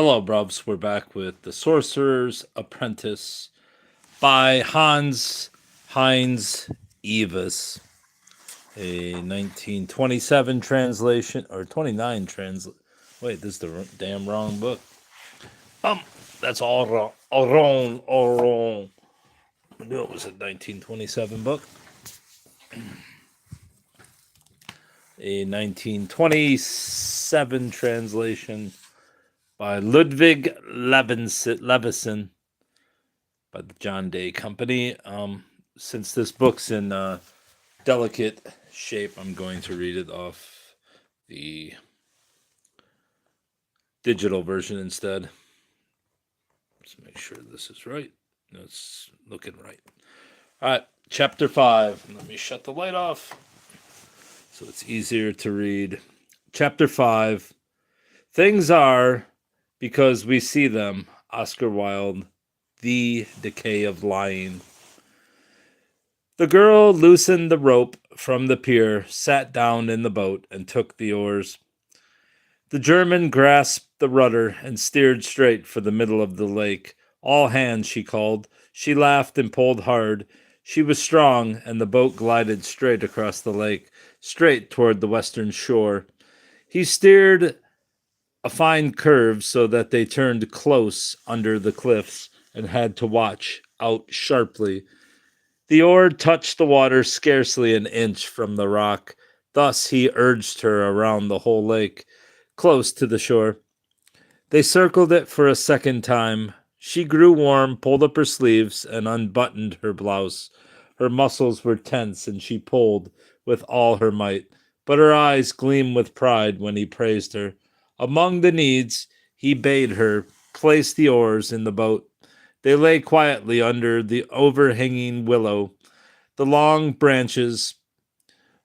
Hello, Brubs. We're back with The Sorcerer's Apprentice by Heinz Ewers, a 1927 translation, or 29 translation. Wait, this is the damn wrong book. Um, that's all wrong. All wrong. All wrong. I knew it was a 1927 book. A 1927 translation by Ludwig Levison by the John Day Company. Since this book's in delicate shape, I'm going to read it off the digital version instead. Let's make sure this is right. It's looking right. All right, chapter 5. Let me shut the light off so it's easier to read. Chapter 5. Things are because we see them. Oscar Wilde. The Decay of Lying. The girl loosened the rope from the pier, sat down in the boat, and took the oars. The German grasped the rudder and steered straight for the middle of the lake. All hands, she called. She laughed and pulled hard. She was strong, and the boat glided straight across the lake, straight toward the western shore. He steered a fine curve so that they turned close under the cliffs and had to watch out sharply. The oar touched the water scarcely an inch from the rock. Thus he urged her around the whole lake, close to the shore. They circled it for a second time. She grew warm, pulled up her sleeves, and unbuttoned her blouse. Her muscles were tense, and she pulled with all her might. But her eyes gleamed with pride when he praised her. Among the needs, he bade her place the oars in the boat. They lay quietly under the overhanging willow, the long branches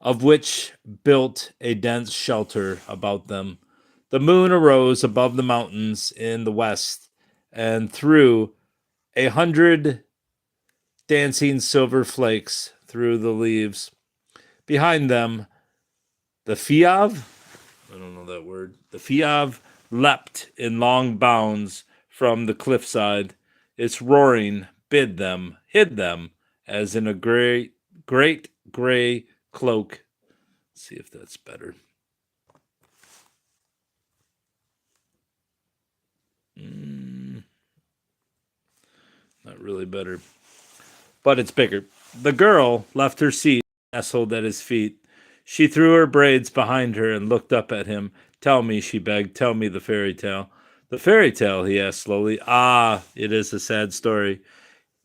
of which built a dense shelter about them. The moon arose above the mountains in the west and threw 100 dancing silver flakes through the leaves. Behind them, the Fiev, I don't know that word, the Fiev leapt in long bounds from the cliffside. Its roaring hid them, as in a great gray cloak. Let's see if that's better. Not really better, but it's bigger. The girl left her seat, nestled at his feet. She threw her braids behind her and looked up at him. Tell me, she begged, tell me the fairy tale. The fairy tale, he asked slowly. Ah, it is a sad story.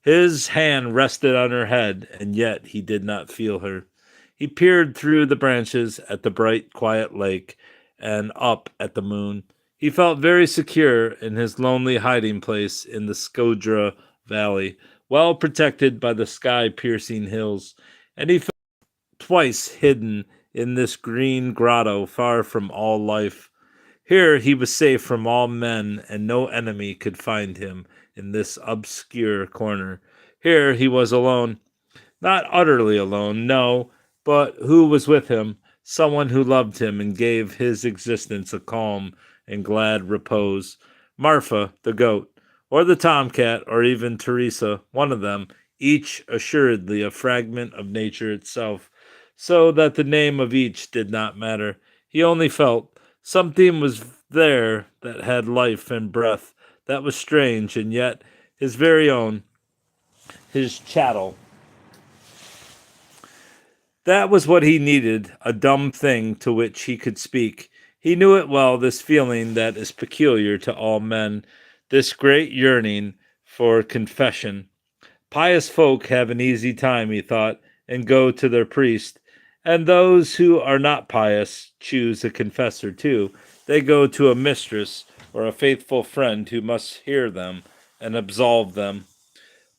His hand rested on her head, and yet he did not feel her. He peered through the branches at the bright, quiet lake and up at the moon. He felt very secure in his lonely hiding place in the Skodra Valley, well protected by the sky-piercing hills, and he felt twice hidden in this green grotto far from all life. Here he was safe from all men, and no enemy could find him in this obscure corner. Here he was alone. Not utterly alone, no, but who was with him? Someone who loved him and gave his existence a calm and glad repose. Marfa, the goat, or the tomcat, or even Teresa, one of them, each assuredly a fragment of nature itself, so that the name of each did not matter. He only felt something was there that had life and breath, that was strange, and yet his very own, his chattel. That was what he needed, a dumb thing to which he could speak. He knew it well, this feeling that is peculiar to all men, this great yearning for confession. Pious folk have an easy time, he thought, and go to their priest. And those who are not pious choose a confessor too. They go to a mistress or a faithful friend who must hear them and absolve them.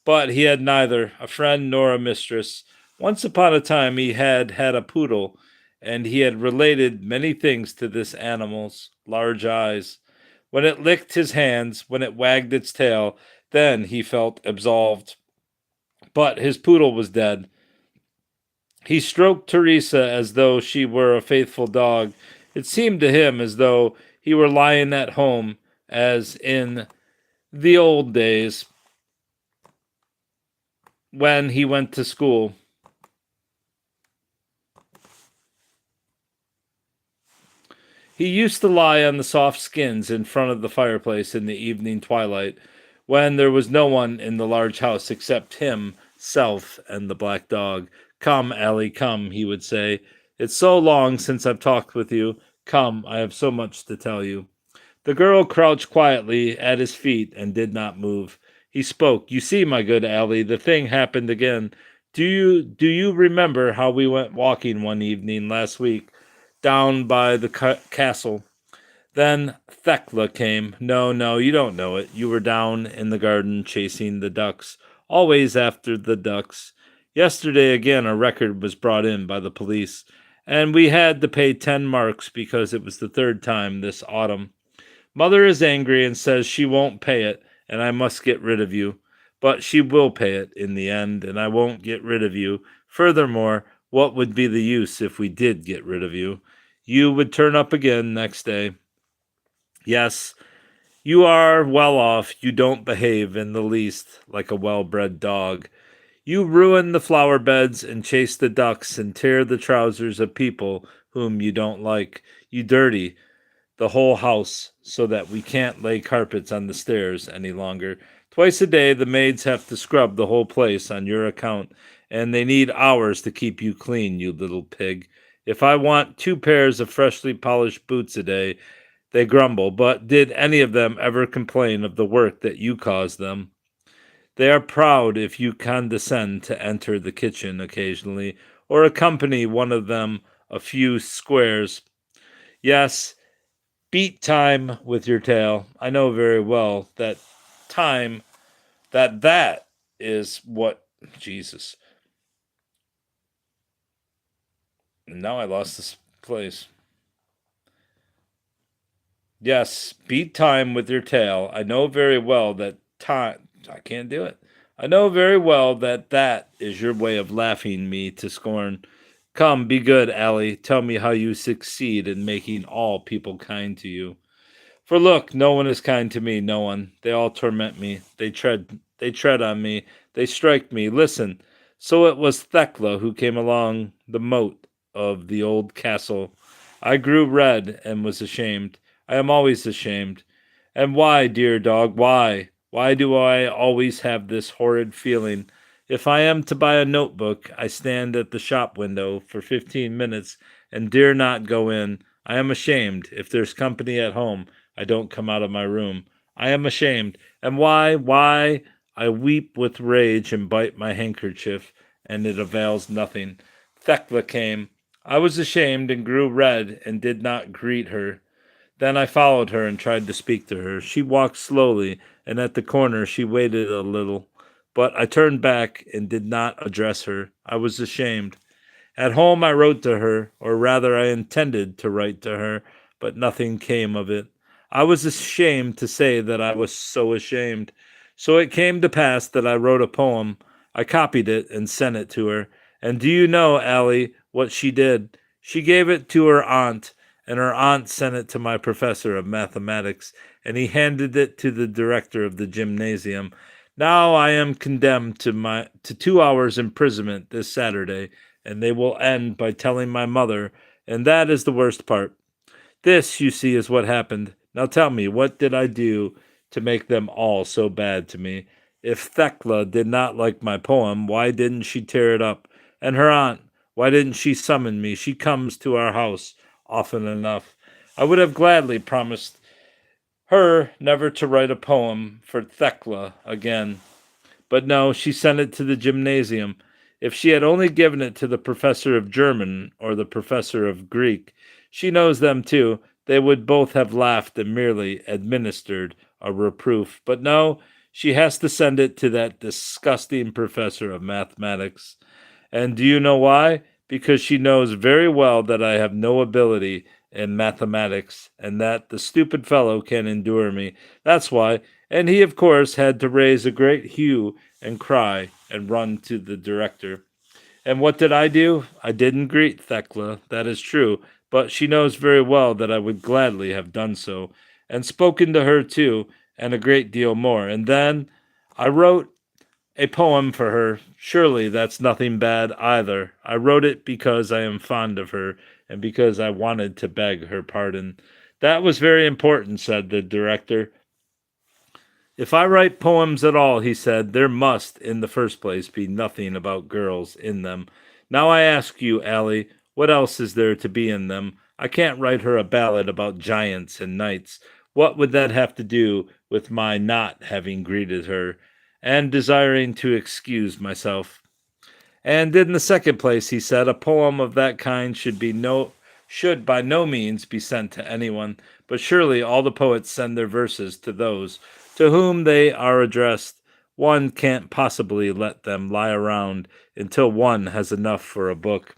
But he had neither a friend nor a mistress. Once upon a time he had had a poodle, and he had related many things to this animal's large eyes. When it licked his hands, when it wagged its tail, then he felt absolved. But his poodle was dead. He stroked Teresa as though she were a faithful dog. It seemed to him as though he were lying at home, as in the old days when he went to school. He used to lie on the soft skins in front of the fireplace in the evening twilight, when there was no one in the large house except himself and the black dog. "Come, Allie, come," he would say. "It's so long since I've talked with you. Come, I have so much to tell you." The girl crouched quietly at his feet and did not move. He spoke. "You see, my good Allie, the thing happened again. Do you remember how we went walking one evening last week down by the castle? Then Thecla came. No, you don't know it. You were down in the garden chasing the ducks, always after the ducks. Yesterday again a record was brought in by the police, and we had to pay 10 marks because it was the third time this autumn. Mother is angry and says she won't pay it, and I must get rid of you. But she will pay it in the end, and I won't get rid of you. Furthermore, what would be the use if we did get rid of you? You would turn up again next day. Yes, you are well off. You don't behave in the least like a well-bred dog. You ruin the flower beds and chase the ducks and tear the trousers of people whom you don't like. You dirty the whole house so that we can't lay carpets on the stairs any longer. Twice a day the maids have to scrub the whole place on your account, and they need hours to keep you clean, you little pig. If I want 2 pairs of freshly polished boots a day, they grumble. But did any of them ever complain of the work that you cause them? They are proud if you condescend to enter the kitchen occasionally, or accompany one of them a few squares. Yes, beat time with your tail. I know very well that time, that is what, Jesus. Now I lost this place. Yes, beat time with your tail. I know very well that time, I can't do it. I know very well that is your way of laughing me to scorn. Come, be good, Allie. Tell me how you succeed in making all people kind to you. For look, no one is kind to me, no one. They all torment me. They tread on me. They strike me. Listen. So it was Thecla who came along the moat of the old castle. I grew red and was ashamed. I am always ashamed. And why, dear dog, why? Why do I always have this horrid feeling? If I am to buy a notebook, I stand at the shop window for 15 minutes and dare not go in. I am ashamed. If there's company at home, I don't come out of my room. I am ashamed. And why? Why? I weep with rage and bite my handkerchief, and it avails nothing. Thecla came. I was ashamed and grew red and did not greet her. Then I followed her and tried to speak to her. She walked slowly, and at the corner she waited a little. But I turned back and did not address her. I was ashamed. At home I wrote to her, or rather I intended to write to her, but nothing came of it. I was ashamed to say that I was so ashamed. So it came to pass that I wrote a poem. I copied it and sent it to her. And do you know, Allie, what she did? She gave it to her aunt, and her aunt sent it to my professor of mathematics, and he handed it to the director of the gymnasium. Now I am condemned to 2 hours imprisonment this Saturday, and they will end by telling my mother, and that is the worst part. This, you see, is what happened. Now tell me, what did I do to make them all so bad to me? If Thecla did not like my poem, why didn't she tear it up? And her aunt, why didn't she summon me? She comes to our house often enough. I would have gladly promised her never to write a poem for Thecla again. But no, she sent it to the gymnasium. If she had only given it to the professor of German or the professor of Greek, she knows them too, they would both have laughed and merely administered a reproof. But no, she has to send it to that disgusting professor of mathematics. And do you know why? Because she knows very well that I have no ability in mathematics, and that the stupid fellow can endure me. That's why. And he, of course, had to raise a great hue and cry and run to the director. And what did I do? I didn't greet Thecla, that is true, but she knows very well that I would gladly have done so. and spoken to her too, and a great deal more. And then I wrote a poem for her. Surely that's nothing bad either. I wrote it because I am fond of her and because I wanted to beg her pardon. That was very important, said the director. If I write poems at all, he said, there must, in the first place, be nothing about girls in them. Now I ask you, Allie, what else is there to be in them? I can't write her a ballad about giants and knights. What would that have to do with my not having greeted her, and desiring to excuse myself? And in the second place, he said, a poem of that kind should by no means be sent to anyone, but surely all the poets send their verses to those to whom they are addressed. One can't possibly let them lie around until one has enough for a book.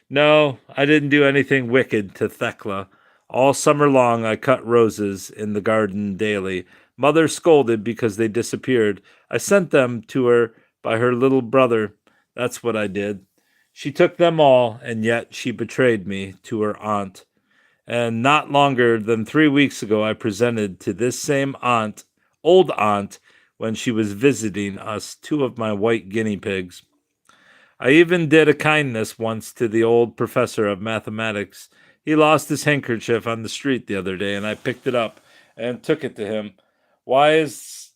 No, I didn't do anything wicked to Thekla. All summer long I cut roses in the garden daily. Mother scolded because they disappeared. I sent them to her by her little brother. That's what I did. She took them all, and yet she betrayed me to her aunt. And not longer than 3 weeks ago, I presented to this same aunt, old aunt, when she was visiting us, 2 of my white guinea pigs. I even did a kindness once to the old professor of mathematics. He lost his handkerchief on the street the other day, and I picked it up and took it to him. Why is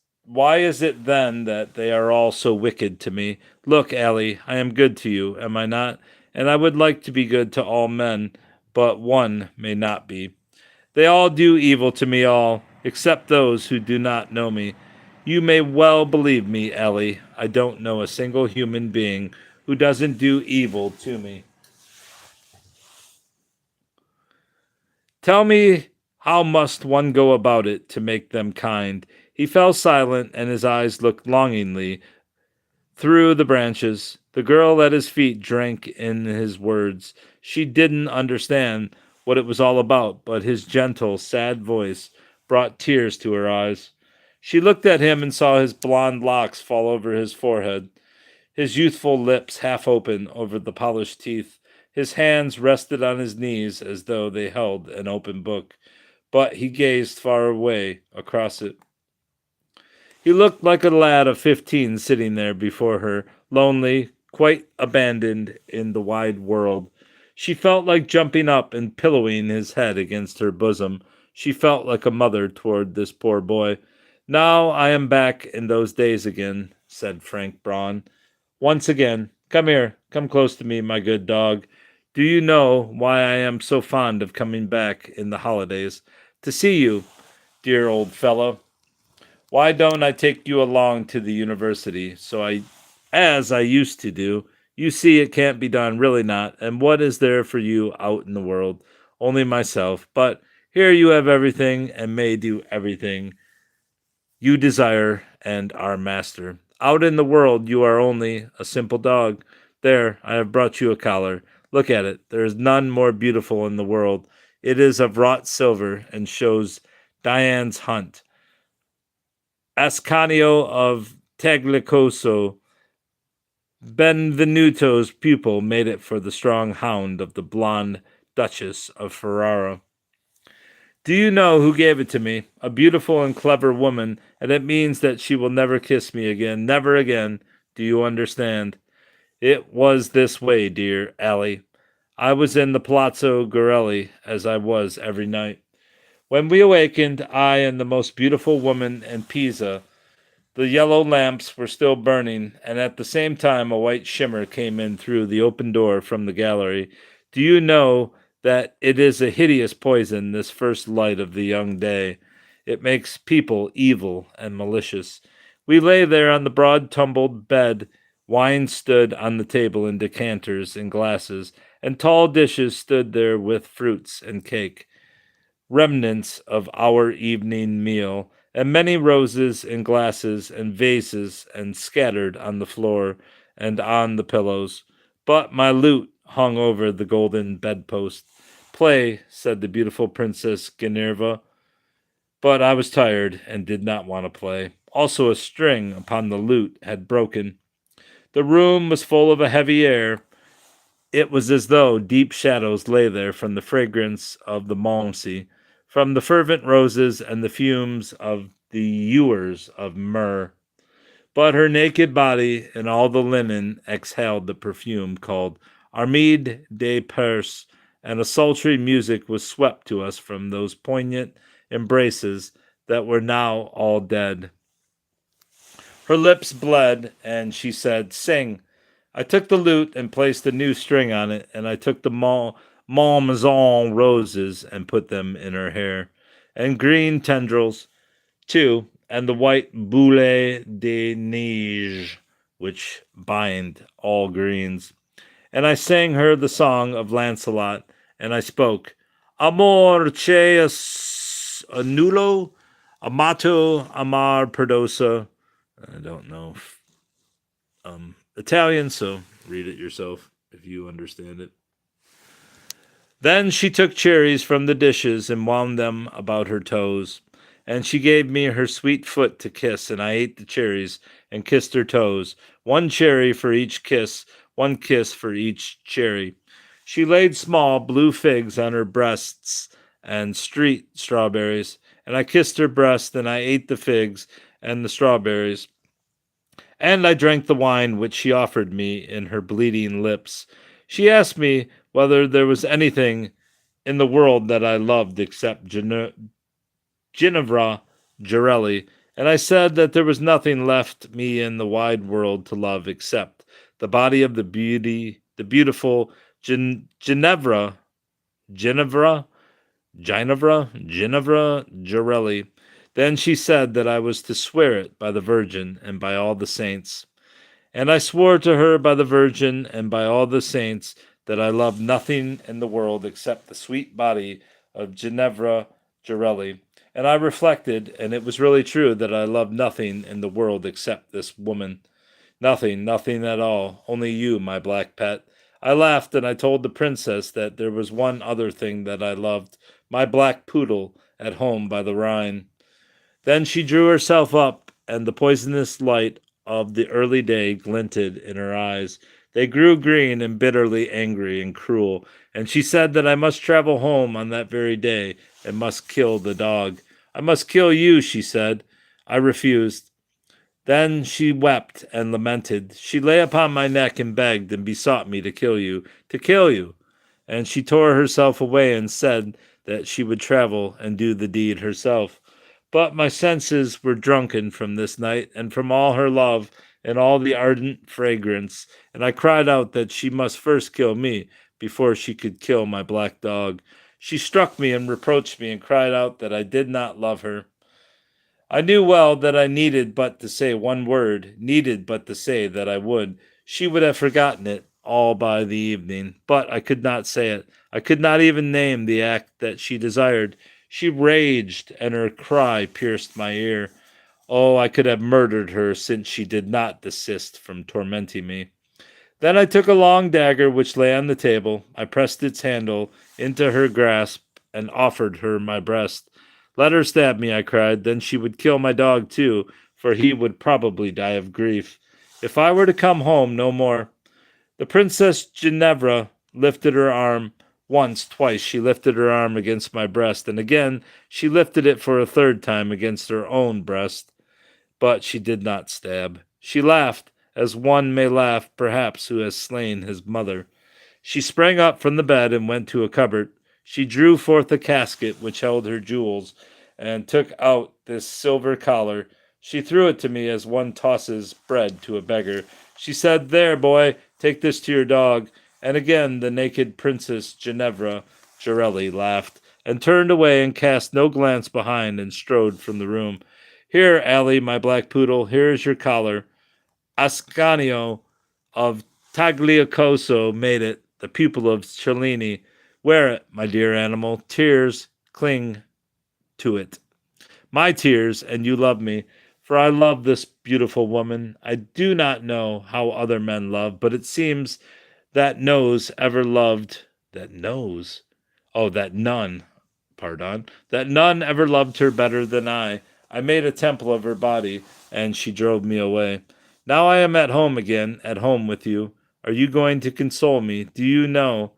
it then that they are all so wicked to me? Look, Allie, I am good to you, am I not? And I would like to be good to all men, but one may not be. They all do evil to me all, except those who do not know me. You may well believe me, Ellie. I don't know a single human being who doesn't do evil to me. Tell me, how must one go about it to make them kind? He fell silent, and his eyes looked longingly through the branches. The girl at his feet drank in his words. She didn't understand what it was all about, but his gentle, sad voice brought tears to her eyes. She looked at him and saw his blonde locks fall over his forehead, his youthful lips half open over the polished teeth. His hands rested on his knees as though they held an open book, but he gazed far away across it. He looked like a lad of 15 sitting there before her, lonely, quite abandoned in the wide world. She felt like jumping up and pillowing his head against her bosom. She felt like a mother toward this poor boy. Now I am back in those days again, said Frank Braun. Once again, come here, come close to me, my good dog. Do you know why I am so fond of coming back in the holidays? To see you, dear old fellow. Why don't I take you along to the university, as I used to do? You see, it can't be done, really not. And what is there for you out in the world? Only myself. But here you have everything and may do everything you desire and are master. Out in the world, you are only a simple dog. There, I have brought you a collar. Look at it. There is none more beautiful in the world. It is of wrought silver and shows Dian's hunt. Ascanio of Tagliacozzo, Benvenuto's pupil, made it for the strong hound of the blonde Duchess of Ferrara. Do you know who gave it to me? A beautiful and clever woman, and it means that she will never kiss me again, never again. Do you understand? It was this way, dear Allie. I was in the Palazzo Gorelli, as I was every night. When we awakened, I and the most beautiful woman in Pisa, the yellow lamps were still burning, and at the same time a white shimmer came in through the open door from the gallery. Do you know that it is a hideous poison, this first light of the young day? It makes people evil and malicious. We lay there on the broad tumbled bed. Wine stood on the table in decanters and glasses, and tall dishes stood there with fruits and cake, remnants of our evening meal, and many roses in glasses and vases and scattered on the floor and on the pillows. But my lute hung over the golden bedpost. Play, said the beautiful Princess Ginevra, but I was tired and did not want to play. Also a string upon the lute had broken. The room was full of a heavy air. It was as though deep shadows lay there from the fragrance of the malmsey, from the fervent roses and the fumes of the ewers of myrrh. But her naked body and all the linen exhaled the perfume called Armide de Perse, and a sultry music was swept to us from those poignant embraces that were now all dead. Her lips bled, and she said, "Sing." I took the lute and placed a new string on it, and I took the Malmaison roses and put them in her hair, and green tendrils, too, and the white boule de neige, which bind all greens. And I sang her the song of Lancelot, and I spoke, Amor che nullo, amato amar perdosa. I don't know Italian, so read it yourself if you understand it. Then she took cherries from the dishes and wound them about her toes. And she gave me her sweet foot to kiss, and I ate the cherries and kissed her toes. One cherry for each kiss, one kiss for each cherry. She laid small blue figs on her breasts and street strawberries, and I kissed her breast, and I ate the figs and the strawberries. And I drank the wine which she offered me in her bleeding lips. She asked me whether there was anything in the world that I loved except Ginevra Girelli, and I said that there was nothing left me in the wide world to love except the body of the beautiful Ginevra Girelli. Then she said that I was to swear it by the Virgin and by all the saints. And I swore to her by the Virgin and by all the saints that I loved nothing in the world except the sweet body of Ginevra Girelli. And I reflected, and it was really true that I loved nothing in the world except this woman. Nothing at all, only you, my black pet. I laughed, and I told the princess that there was one other thing that I loved, my black poodle at home by the Rhine. Then she drew herself up, and the poisonous light of the early day glinted in her eyes. They grew green and bitterly angry and cruel, and she said that I must travel home on that very day and must kill the dog. I must kill you, she said. I refused. Then she wept and lamented. She lay upon my neck and begged and besought me to kill you, to kill you. And she tore herself away and said that she would travel and do the deed herself. But my senses were drunken from this night and from all her love and all the ardent fragrance, and I cried out that she must first kill me before she could kill my black dog. She struck me and reproached me and cried out that I did not love her. I knew well that I needed but to say one word, needed but to say that I would. She would have forgotten it all by the evening, but I could not say it. I could not even name the act that she desired. She raged, and her cry pierced my ear. Oh, I could have murdered her, since she did not desist from tormenting me. Then I took a long dagger which lay on the table. I pressed its handle into her grasp and offered her my breast. Let her stab me, I cried. Then she would kill my dog too, for he would probably die of grief. If I were to come home no more. The Princess Ginevra lifted her arm. Once, twice, she lifted her arm against my breast, and again she lifted it for a third time against her own breast. But she did not stab. She laughed, as one may laugh, perhaps, who has slain his mother. She sprang up from the bed and went to a cupboard. She drew forth a casket which held her jewels, and took out this silver collar. She threw it to me as one tosses bread to a beggar. She said, "There, boy, take this to your dog." And again the naked Princess Ginevra Girelli laughed, and turned away and cast no glance behind, and strode from the room. "Here, Allie, my black poodle, here is your collar. Ascanio of Tagliacoso made it, the pupil of Cellini. Wear it, my dear animal. Tears cling to it. My tears, and you love me, for I love this beautiful woman. I do not know how other men love, but it seems that none ever loved her better than I. I made a temple of her body, and she drove me away. Now I am at home again, at home with you. Are you going to console me? Do you know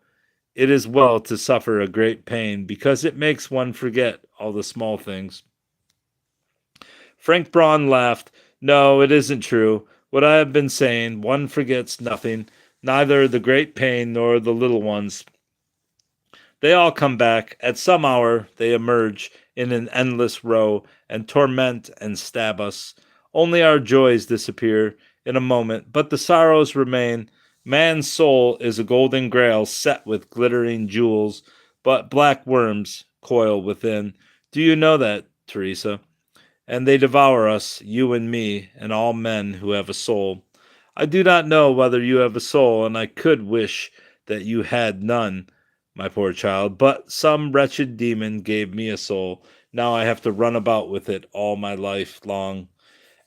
it is well to suffer a great pain, because it makes one forget all the small things. Frank Braun laughed. No, it isn't true. What I have been saying, one forgets nothing, neither the great pain nor the little ones. They all come back. At some hour they emerge in an endless row and torment and stab us. Only our joys disappear in a moment, but the sorrows remain. Man's soul is a golden grail set with glittering jewels, but black worms coil within. Do you know that, Teresa? And they devour us, you and me, and all men who have a soul. I do not know whether you have a soul, and I could wish that you had none, my poor child, but some wretched demon gave me a soul. Now I have to run about with it all my life long.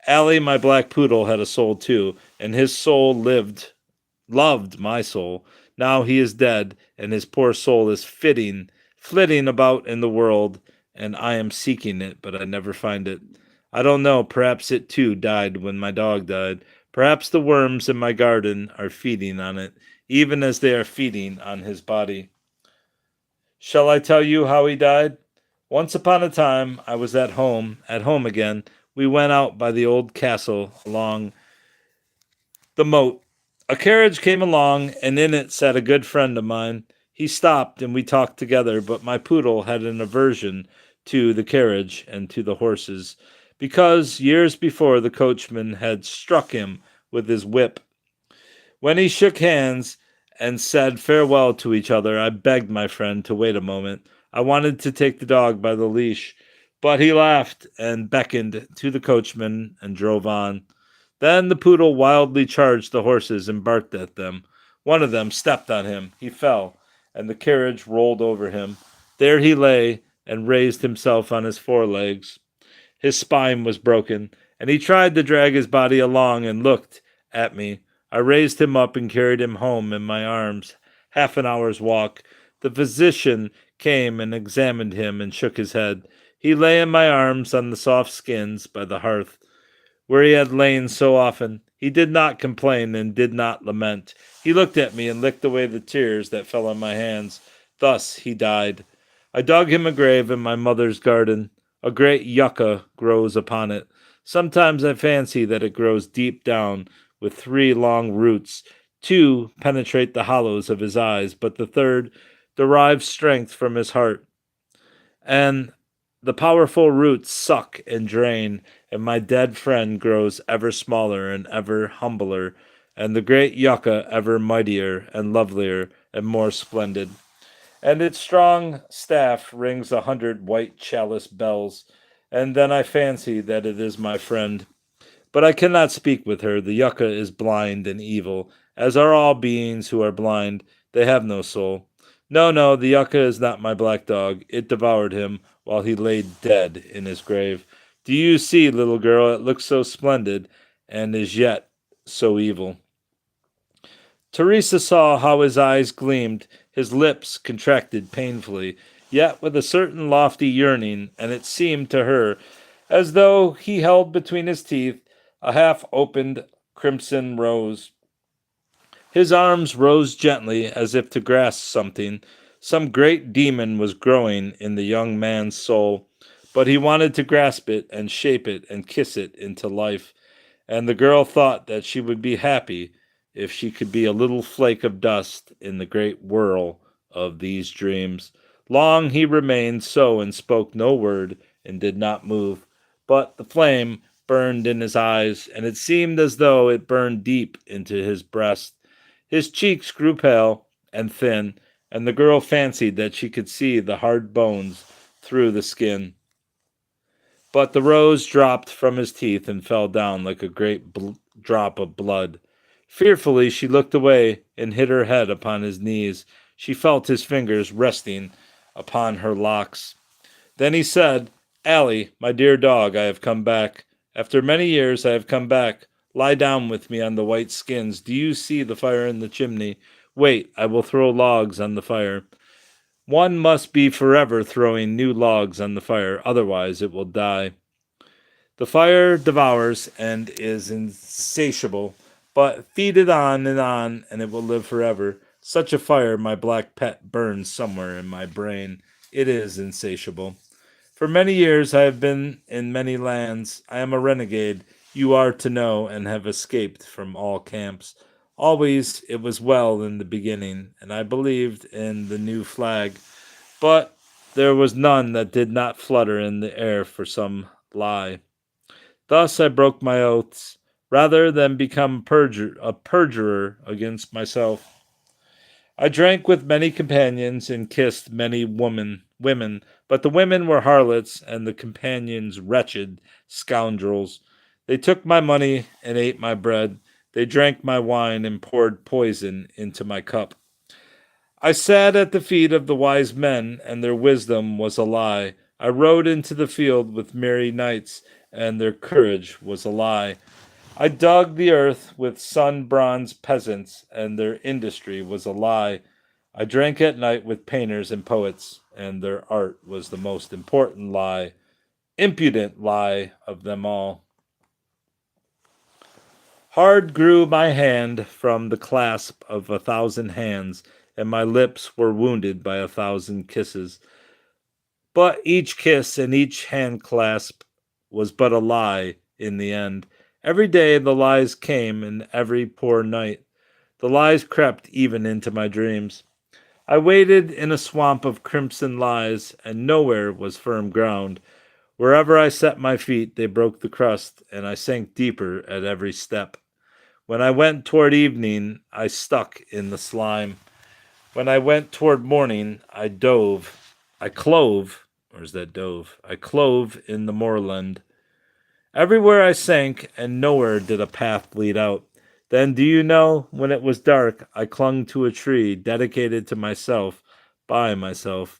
Allie, my black poodle, had a soul too, and his soul loved my soul. Now he is dead, and his poor soul is flitting about in the world, and I am seeking it, but I never find it. I don't know, perhaps it too died when my dog died. Perhaps the worms in my garden are feeding on it, even as they are feeding on his body. Shall I tell you how he died? Once upon a time, I was at home again. We went out by the old castle along the moat. A carriage came along, and in it sat a good friend of mine. He stopped, and we talked together, but my poodle had an aversion to the carriage and to the horses, because years before the coachman had struck him with his whip. When he shook hands and said farewell to each other, I begged my friend to wait a moment. I wanted to take the dog by the leash, but he laughed and beckoned to the coachman and drove on. Then the poodle wildly charged the horses and barked at them. One of them stepped on him. He fell, and the carriage rolled over him. There he lay and raised himself on his forelegs. His spine was broken, and he tried to drag his body along and looked at me. I raised him up and carried him home in my arms. Half an hour's walk. The physician came and examined him and shook his head. He lay in my arms on the soft skins by the hearth, where he had lain so often. He did not complain and did not lament. He looked at me and licked away the tears that fell on my hands. Thus he died. I dug him a grave in my mother's garden. A great yucca grows upon it. Sometimes I fancy that it grows deep down, with 3 long roots. 2 penetrate the hollows of his eyes, but the third derives strength from his heart. And the powerful roots suck and drain, and my dead friend grows ever smaller and ever humbler, and the great yucca ever mightier and lovelier and more splendid. And its strong staff rings 100 white chalice bells, and then I fancy that it is my friend. But I cannot speak with her. The yucca is blind and evil, as are all beings who are blind. They have no soul. No, no, the yucca is not my black dog. It devoured him while he lay dead in his grave. Do you see, little girl, it looks so splendid, and is yet so evil. Teresa saw how his eyes gleamed, his lips contracted painfully, yet with a certain lofty yearning, and it seemed to her as though he held between his teeth a half-opened crimson rose. His arms rose gently as if to grasp something. Some great demon was growing in the young man's soul, but he wanted to grasp it and shape it and kiss it into life, and the girl thought that she would be happy if she could be a little flake of dust in the great whirl of these dreams. Long he remained so and spoke no word and did not move, but the flame burned in his eyes, and it seemed as though it burned deep into his breast. His cheeks grew pale and thin, and the girl fancied that she could see the hard bones through the skin. But the rose dropped from his teeth and fell down like a great drop of blood. Fearfully she looked away and hid her head upon his knees. She felt his fingers resting upon her locks. Then he said, Allie, my dear dog, I have come back. After many years I have come back. Lie down with me on the white skins. Do you see the fire in the chimney? Wait, I will throw logs on the fire. One must be forever throwing new logs on the fire, otherwise it will die. The fire devours and is insatiable, but feed it on, and it will live forever. Such a fire, my black pet, burns somewhere in my brain. It is insatiable. For many years I have been in many lands. I am a renegade, you are to know, and have escaped from all camps. Always it was well in the beginning, and I believed in the new flag. But there was none that did not flutter in the air for some lie. Thus I broke my oaths, rather than become a perjurer against myself. I drank with many companions and kissed many women, but the women were harlots and the companions wretched scoundrels. They took my money and ate my bread. They drank my wine and poured poison into my cup. I sat at the feet of the wise men, and their wisdom was a lie. I rode into the field with merry knights, and their courage was a lie. I dug the earth with sun-bronzed peasants, and their industry was a lie. I drank at night with painters and poets, and their art was the most important lie, impudent lie of them all. Hard grew my hand from the clasp of 1,000 hands, and my lips were wounded by 1,000 kisses. But each kiss and each hand clasp was but a lie in the end. Every day the lies came, and every poor night the lies crept even into my dreams. I waded in a swamp of crimson lies, and nowhere was firm ground. Wherever I set my feet, they broke the crust, and I sank deeper at every step. When I went toward evening, I stuck in the slime. When I went toward morning, I clove, or is that dove? I clove in the moorland. Everywhere I sank, and nowhere did a path lead out. Then, do you know, when it was dark, I clung to a tree dedicated to myself, by myself.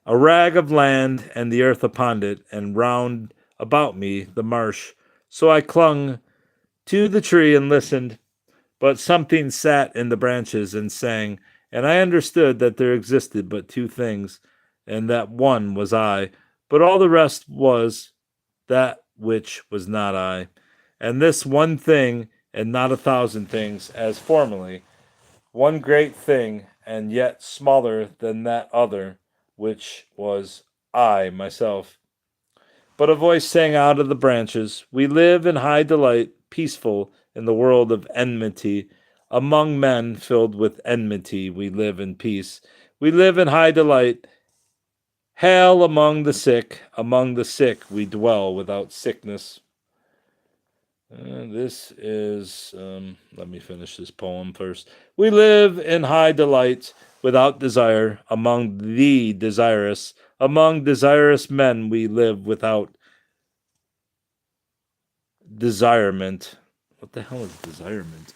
A rag of land, and the earth upon it, and round about me the marsh. So I clung to the tree and listened, but something sat in the branches and sang, and I understood that there existed but two things, and that one was I, but all the rest was that which was not I. And this one thing, and not 1,000 things, as formerly, one great thing, and yet smaller than that other, which was I myself. But a voice sang out of the branches, we live in high delight, peaceful in the world of enmity. Among men filled with enmity, we live in peace. We live in high delight. Hail among the sick we dwell without sickness. This is, let me finish this poem first. We live in high delight without desire among the desirous. Among desirous men we live without desirement. What the hell is desirement?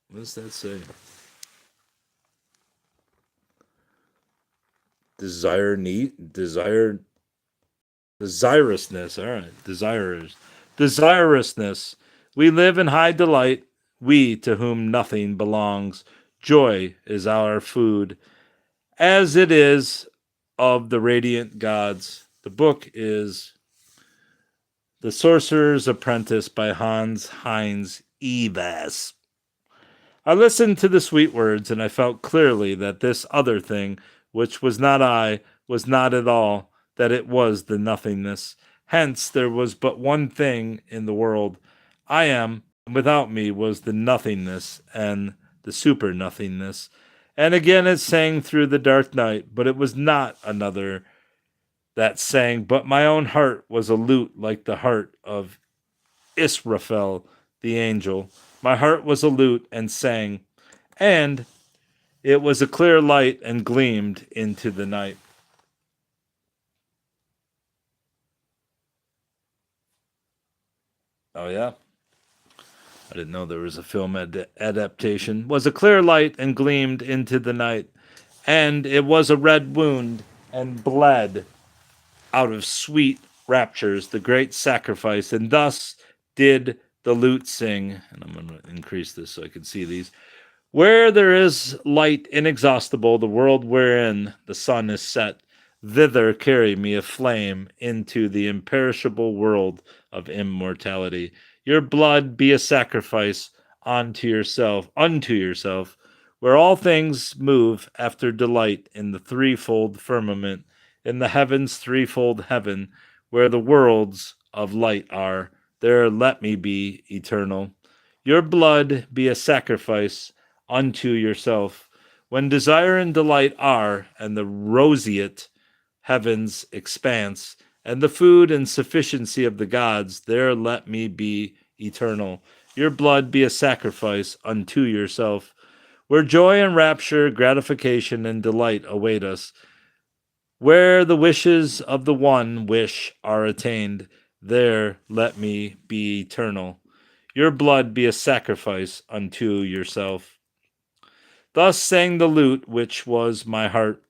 What does that say? Desirousness. All right, desirousness. We live in high delight, we to whom nothing belongs. Joy is our food, as it is of the radiant gods. The book is The Sorcerer's Apprentice by Heinz Ewers. I listened to the sweet words, and I felt clearly that this other thing, which was not I, was not at all, that it was the nothingness. Hence there was but one thing in the world. I am, and without me was the nothingness and the super nothingness. And again it sang through the dark night, but it was not another that sang, but my own heart was a lute like the heart of Israfel, the angel. My heart was a lute and sang, and it was a clear light and gleamed into the night. Oh, yeah? I didn't know there was a film adaptation. Was a clear light and gleamed into the night, and it was a red wound and bled out of sweet raptures, the great sacrifice, and thus did the lute sing. And I'm going to increase this so I can see these. Where there is light inexhaustible, the world wherein the sun is set, thither carry me a flame into the imperishable world of immortality. Your blood be a sacrifice unto yourself, where all things move after delight in the threefold firmament, in the heavens threefold heaven, where the worlds of light are, there let me be eternal. Your blood be a sacrifice unto yourself. When desire and delight are, and the roseate heaven's expanse, and the food and sufficiency of the gods, there let me be eternal. Your blood be a sacrifice unto yourself. Where joy and rapture, gratification and delight await us, where the wishes of the one wish are attained, there let me be eternal. Your blood be a sacrifice unto yourself. Thus sang the lute which was my heart.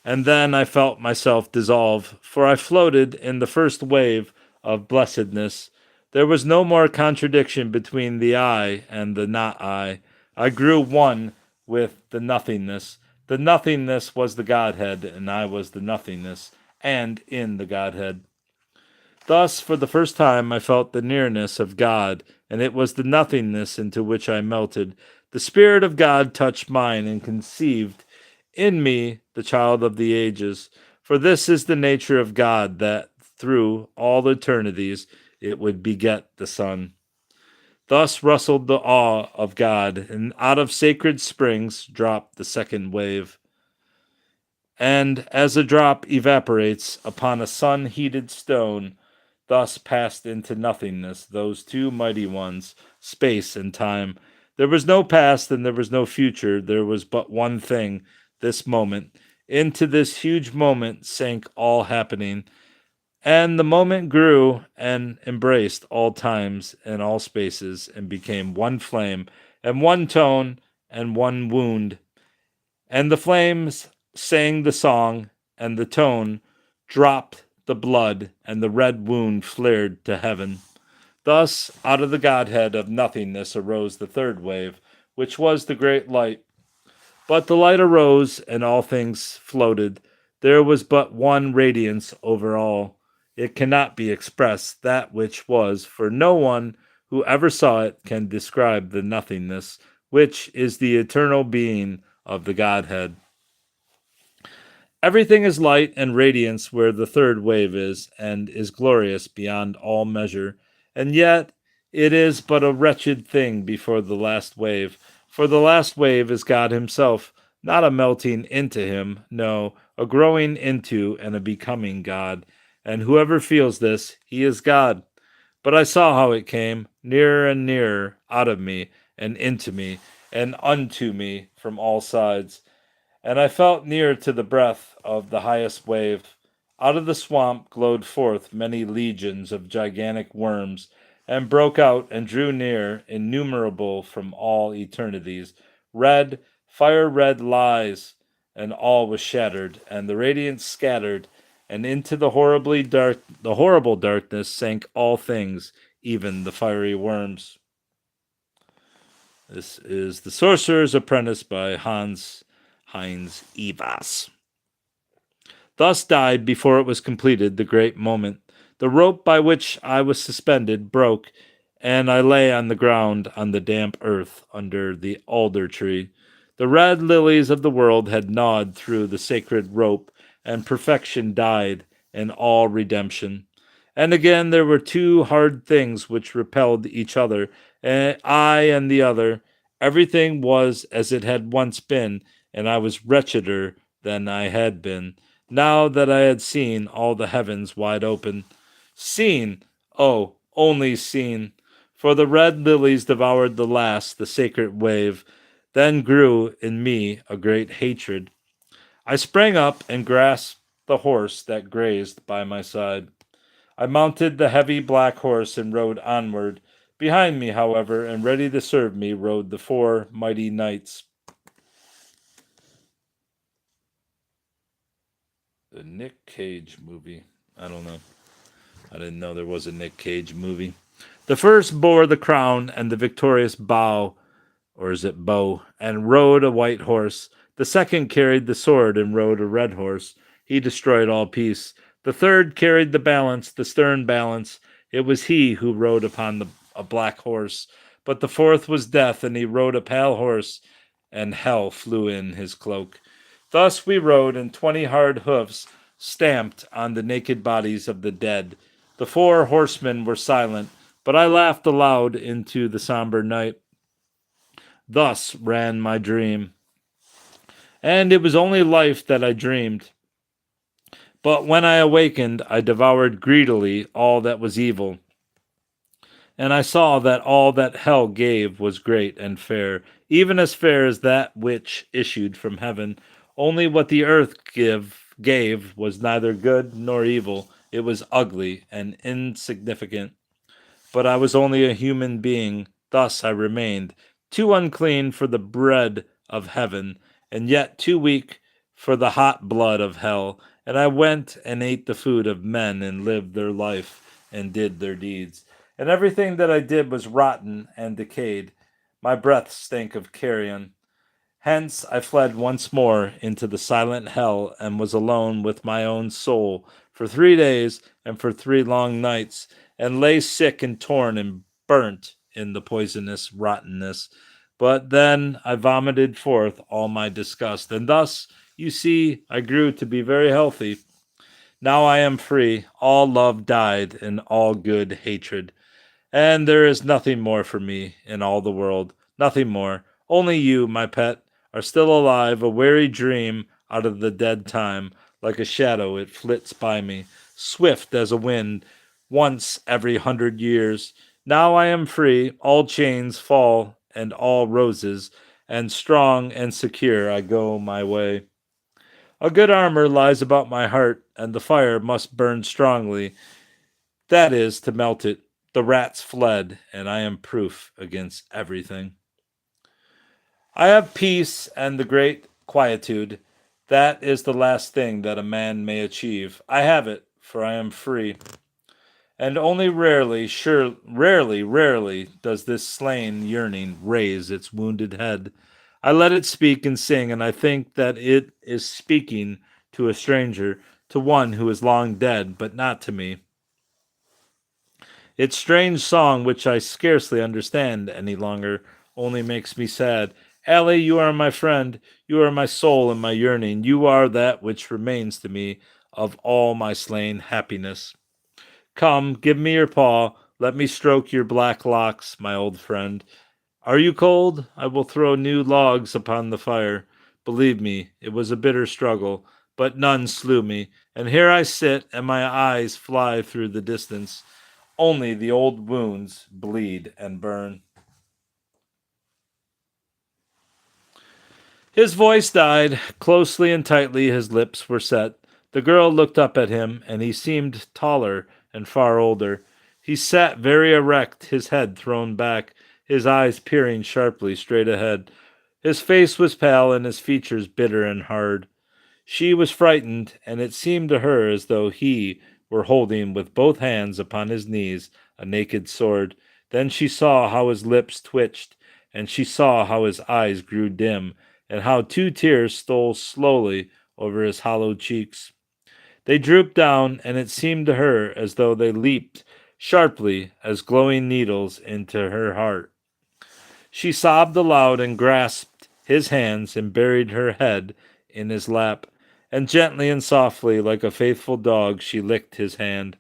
And then I felt myself dissolve, for I floated in the first wave of blessedness. There was no more contradiction between the I and the not I. I grew one with the nothingness. The nothingness was the Godhead, and I was the nothingness, and in the Godhead. Thus, for the first time, I felt the nearness of God, and it was the nothingness into which I melted. The Spirit of God touched mine and conceived in me the child of the ages. For this is the nature of God, that through all eternities it would beget the Son. Thus rustled the awe of God, and out of sacred springs dropped the second wave. And as a drop evaporates upon a sun-heated stone, thus passed into nothingness those two mighty ones, space and time. There was no past and there was no future. There was but one thing, this moment. Into this huge moment sank all happening. And the moment grew and embraced all times and all spaces and became one flame and one tone and one wound. And the flames sang the song, and the tone dropped the blood, and the red wound flared to heaven. Thus, out of the Godhead of nothingness arose the third wave, which was the great light. But the light arose, and all things floated. There was but one radiance over all. It cannot be expressed, that which was, for no one who ever saw it can describe the nothingness, which is the eternal being of the Godhead. Everything is light and radiance where the third wave is, and is glorious beyond all measure. And yet it is but a wretched thing before the last wave. For the last wave is God himself, not a melting into him, no, a growing into and a becoming God. And whoever feels this, he is God. But I saw how it came, nearer and nearer, out of me, and into me, and unto me from all sides. And I felt near to the breath of the highest wave. Out of the swamp glowed forth many legions of gigantic worms, and broke out and drew near, innumerable from all eternities, red, fire-red lies, and all was shattered, and the radiance scattered, and into the horrible darkness sank all things, even the fiery worms. This is The Sorcerer's Apprentice by Heinz Ewers. Thus died, before it was completed, the great moment. The rope by which I was suspended broke, and I lay on the ground on the damp earth under the alder tree. The red lilies of the world had gnawed through the sacred rope, and perfection died, and all redemption. And again there were two hard things which repelled each other, and I and the other. Everything was as it had once been, and I was wretcheder than I had been, now that I had seen all the heavens wide open. Seen, oh, only seen, for the red lilies devoured the last, the sacred wave. Then grew in me a great hatred. I sprang up and grasped the horse that grazed by my side. I mounted the heavy black horse and rode onward. Behind me, however, and ready to serve me, rode the four mighty knights. The Nick Cage movie. I don't know. I didn't know there was a Nick Cage movie. The first bore the crown and the victorious bow, or is it bow, and rode a white horse. The second carried the sword and rode a red horse. He destroyed all peace. The third carried the balance, the stern balance. It was he who rode upon a black horse. But the fourth was death, and he rode a pale horse, and hell flew in his cloak. Thus we rode, and 20 hard hoofs stamped on the naked bodies of the dead. The 4 horsemen were silent, but I laughed aloud into the somber night. Thus ran my dream. And it was only life that I dreamed. But when I awakened, I devoured greedily all that was evil. And I saw that all that hell gave was great and fair, even as fair as that which issued from heaven. Only what the earth gave was neither good nor evil. It was ugly and insignificant. But I was only a human being. Thus I remained, too unclean for the bread of heaven, and yet too weak for the hot blood of hell. And I went and ate the food of men and lived their life and did their deeds. And everything that I did was rotten and decayed. My breath stank of carrion. Hence I fled once more into the silent hell and was alone with my own soul for 3 days and for 3 long nights, and lay sick and torn and burnt in the poisonous rottenness. But then I vomited forth all my disgust, and thus, you see, I grew to be very healthy. Now I am free. All love died, and all good hatred. And there is nothing more for me in all the world. Nothing more. Only you, my pet, are still alive, a weary dream out of the dead time. Like a shadow, it flits by me, swift as a wind, once every 100 years. Now I am free. All chains fall, and all roses, and strong and secure I go my way. A good armor lies about my heart, and the fire must burn strongly. That is, to melt it. The rats fled, and I am proof against everything. I have peace and the great quietude. That is the last thing that a man may achieve. I have it, for I am free. And only rarely does this slain yearning raise its wounded head. I let it speak and sing, and I think that it is speaking to a stranger, to one who is long dead, but not to me. Its strange song, which I scarcely understand any longer, only makes me sad. Allie, you are my friend. You are my soul and my yearning. You are that which remains to me of all my slain happiness. Come, give me your paw. Let me stroke your black locks, my old friend. Are you cold? I will throw new logs upon the fire. Believe me, it was a bitter struggle, but none slew me, and here I sit, and my eyes fly through the distance. Only the old wounds bleed and burn. His voice died. Closely and tightly his lips were set. The girl looked up at him, and he seemed taller and far older. He sat very erect, his head thrown back, his eyes peering sharply straight ahead. His face was pale, and his features bitter and hard. She was frightened, and it seemed to her as though he were holding with both hands upon his knees a naked sword. Then she saw how his lips twitched, and she saw how his eyes grew dim, and how 2 tears stole slowly over his hollow cheeks. They drooped down, and it seemed to her as though they leaped sharply as glowing needles into her heart. She sobbed aloud and grasped his hands and buried her head in his lap, and gently and softly, like a faithful dog, she licked his hand.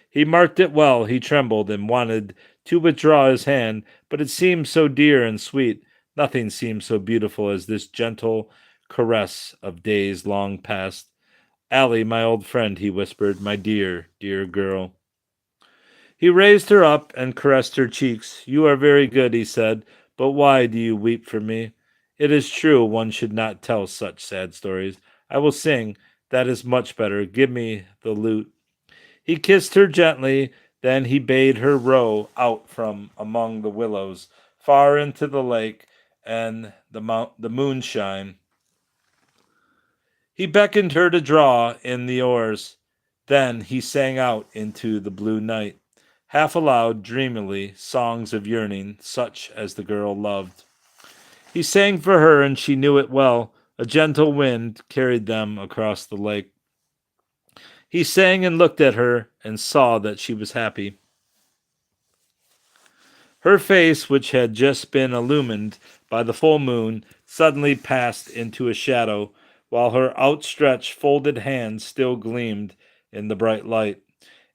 He marked it well. He trembled and wanted to withdraw his hand, but it seemed so dear and sweet. Nothing seemed so beautiful as this gentle caress of days long past. Allie, my old friend, he whispered, my dear, dear girl. He raised her up and caressed her cheeks. You are very good, he said, but why do you weep for me? It is true one should not tell such sad stories. I will sing. That is much better. Give me the lute. He kissed her gently, then he bade her row out from among the willows, far into the lake and the moonshine. He beckoned her to draw in the oars. Then he sang out into the blue night, half aloud, dreamily, songs of yearning, such as the girl loved. He sang for her, and she knew it well. A gentle wind carried them across the lake. He sang and looked at her and saw that she was happy. Her face, which had just been illumined by the full moon, suddenly passed into a shadow, while her outstretched, folded hands still gleamed in the bright light.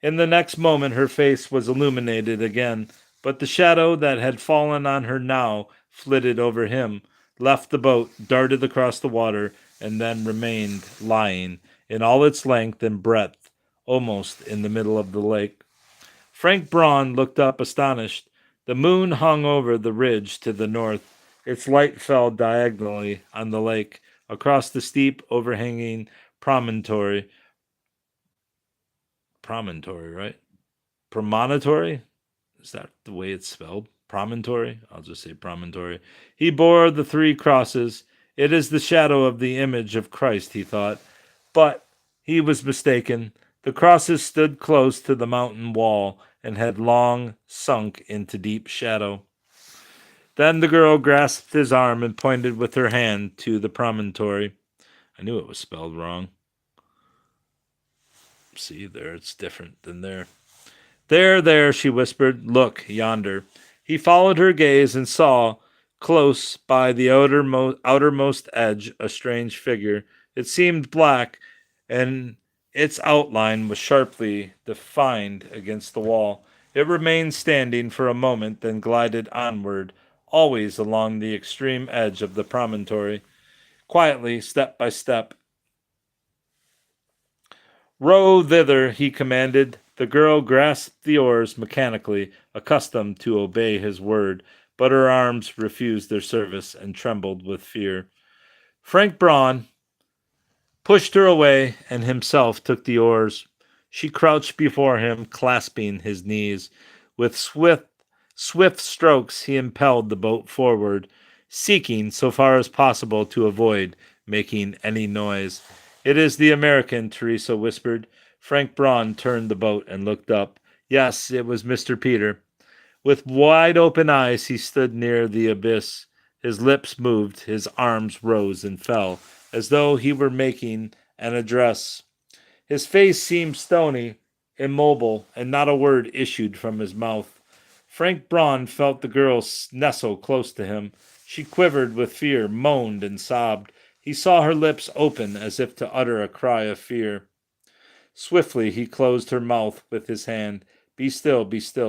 In the next moment, her face was illuminated again, but the shadow that had fallen on her now flitted over him, left the boat, darted across the water, and then remained lying in all its length and breadth, almost in the middle of the lake. Frank Braun looked up astonished. The moon hung over the ridge to the north. Its light fell diagonally on the lake, across the steep, overhanging promontory. Promontory, right? Promontory? Is that the way it's spelled? Promontory? I'll just say promontory. He bore the three crosses. It is the shadow of the image of Christ, he thought. But he was mistaken. The crosses stood close to the mountain wall and had long sunk into deep shadow. Then the girl grasped his arm and pointed with her hand to the promontory. I knew it was spelled wrong. See, there it's different than there. There, she whispered. Look, yonder. He followed her gaze and saw, close by the outermost edge, a strange figure. It seemed black, and its outline was sharply defined against the wall. It remained standing for a moment, then glided onward, always along the extreme edge of the promontory, quietly, step by step. Row thither, he commanded. The girl grasped the oars mechanically, accustomed to obey his word, but her arms refused their service and trembled with fear. Frank Braun pushed her away and himself took the oars. She crouched before him, clasping his knees. With swift strokes he impelled the boat forward, seeking, so far as possible, to avoid making any noise. It is the American, Teresa whispered. Frank Braun turned the boat and looked up. Yes, it was Mr. Peter. With wide open eyes, he stood near the abyss. His lips moved, his arms rose and fell, as though he were making an address. His face seemed stony, immobile, and not a word issued from his mouth. Frank Braun felt the girl nestle close to him. She quivered with fear, moaned and sobbed. He saw her lips open as if to utter a cry of fear. Swiftly he closed her mouth with his hand. Be still,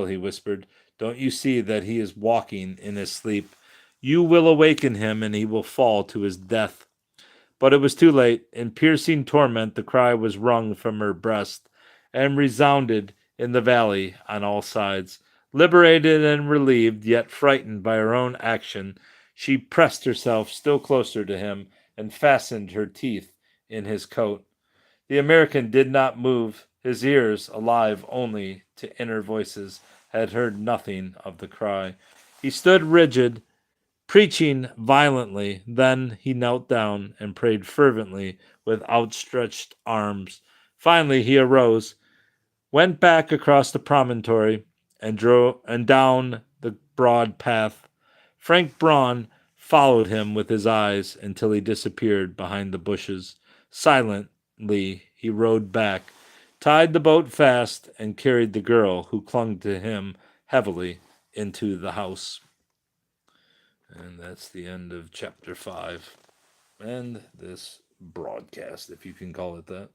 he whispered. Don't you see that he is walking in his sleep? You will awaken him, and he will fall to his death. But it was too late. In piercing torment, the cry was wrung from her breast and resounded in the valley on all sides. Liberated and relieved, yet frightened by her own action, she pressed herself still closer to him and fastened her teeth in his coat. The American did not move. His ears, alive only to inner voices, had heard nothing of the cry. He stood rigid, preaching violently. Then he knelt down and prayed fervently with outstretched arms. Finally he arose, went back across the promontory, and down the broad path. Frank Braun followed him with his eyes until he disappeared behind the bushes. Silently he rowed back, tied the boat fast, and carried the girl, who clung to him heavily, into the house. And that's the end of chapter 5 and this broadcast, if you can call it that.